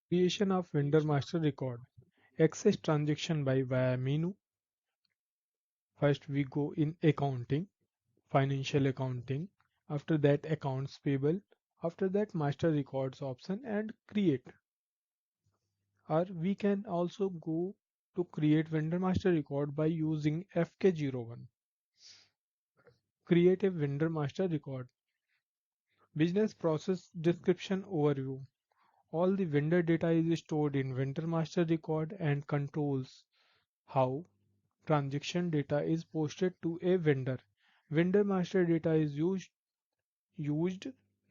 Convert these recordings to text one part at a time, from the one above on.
Creation of vendor master record. Access transaction by via menu. First we go in accounting, financial accounting. After that accounts payable. After that master records option and create. Or we can also go to create vendor master record by using FK01. Create a vendor master record. Business process description overview. All the vendor data is stored in vendor master record and controls how transaction data is posted to a vendor. Vendor master data is used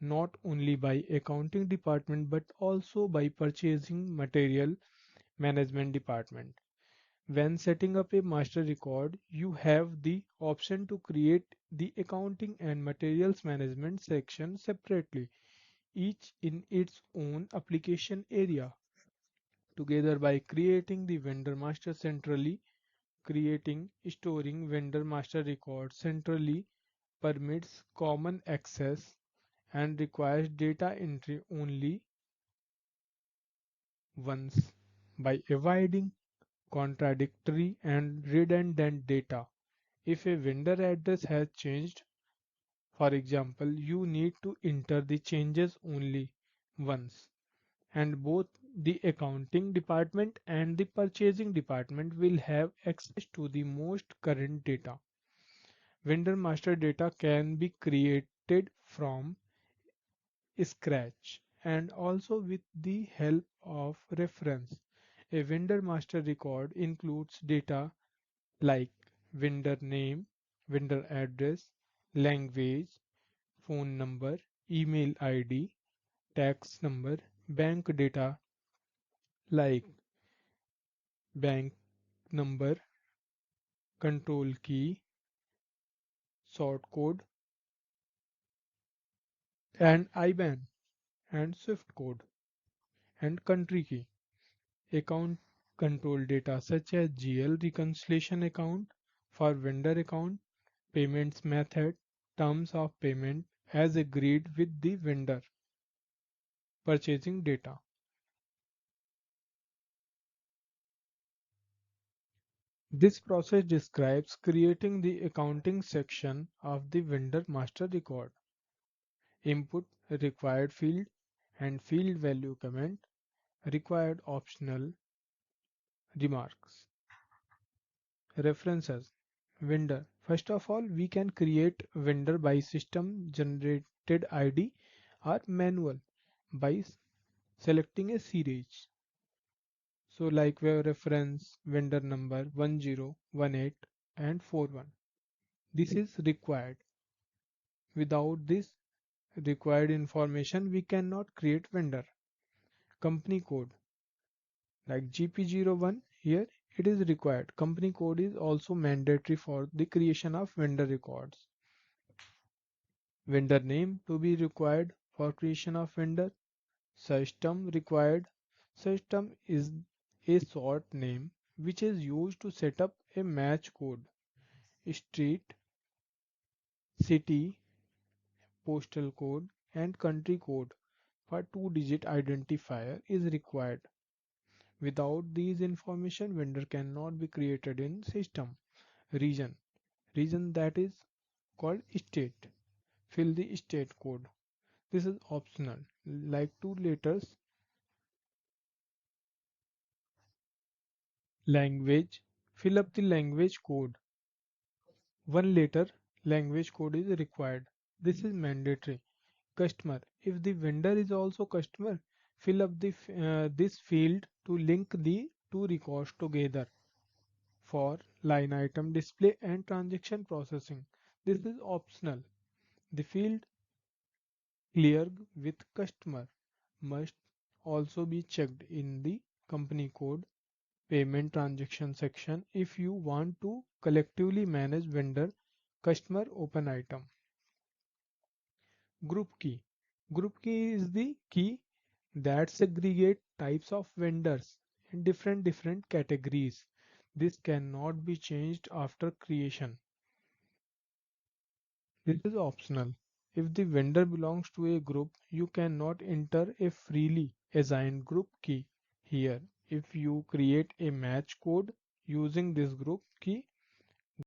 not only by accounting department but also by purchasing material management department. When setting up a master record, you have the option to create the accounting and materials management section separately, each in its own application area. Together by creating the vendor master centrally, creating, storing vendor master records centrally permits common access and requires data entry only once by avoiding contradictory and redundant data. If a vendor address has changed, for example, you need to enter the changes only once, and both the accounting department and the purchasing department will have access to the most current data. Vendor master data can be created from scratch and also with the help of reference. A vendor master record includes data like vendor name, vendor address, language, phone number, email ID, tax number, bank data like bank number, control key, sort code, and IBAN and SWIFT code, and country key. Account control data such as GL reconciliation account for vendor account, payments method, terms of payment as agreed with the vendor, purchasing data. This process describes creating the accounting section of the vendor master record. Input required field and field value comment, required optional remarks. References. Vendor. First of all, we can create vendor by system generated ID or manual by selecting a series. So like we have reference vendor number 1018 and 41. This is required. Without this required information, we cannot create vendor. Company code like GP01 here it is required. Company code is also mandatory for the creation of vendor records. Vendor name to be required for creation of vendor. System required. System is a short name which is used to set up a match code. Street, city, postal code and country code for two-digit identifier is required. Without these information, vendor cannot be created in system. Region. Region that is called state. Fill the state code. This is optional. Like two letters. Language. Fill up the language code. One letter language code is required. This is mandatory. Customer. If the vendor is also customer, fill up this field to link the two records together for line item display and transaction processing. This is optional. The field clear with customer must also be checked in the company code payment transaction section if you want to collectively manage vendor customer open item. Group key. Group key is the key that segregate types of vendors in different categories. This cannot be changed after creation. This is optional. If the vendor belongs to a group, you cannot enter a freely assigned group key here. If you create a match code using this group key,